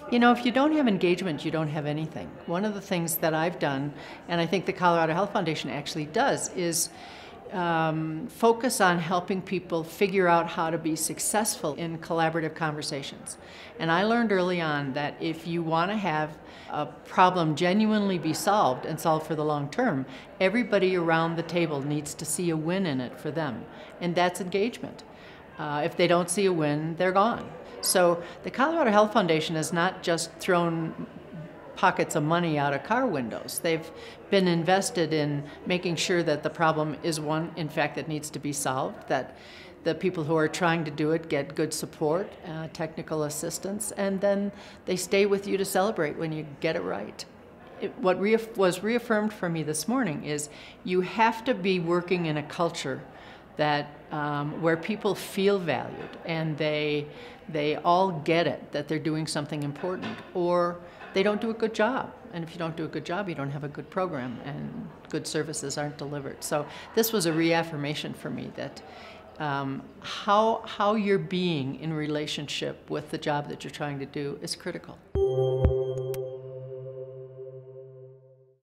You know, if you don't have engagement, you don't have anything. One of the things that I've done, and I think the Colorado Health Foundation actually does, is focus on helping people figure out how to be successful in collaborative conversations. And I learned early on that if you want to have a problem genuinely be solved and solved for the long term, everybody around the table needs to see a win in it for them. And that's engagement. If they don't see a win, they're gone. So the Colorado Health Foundation has not just thrown pockets of money out of car windows. They've been invested in making sure that the problem is one, in fact, that needs to be solved, that the people who are trying to do it get good support, technical assistance, and then they stay with you to celebrate when you get it right. What was reaffirmed for me this morning is you have to be working in a culture that where people feel valued and they all get it, that they're doing something important, or they don't do a good job. And if you don't do a good job, you don't have a good program, and good services aren't delivered. So this was a reaffirmation for me that how you're being in relationship with the job that you're trying to do is critical.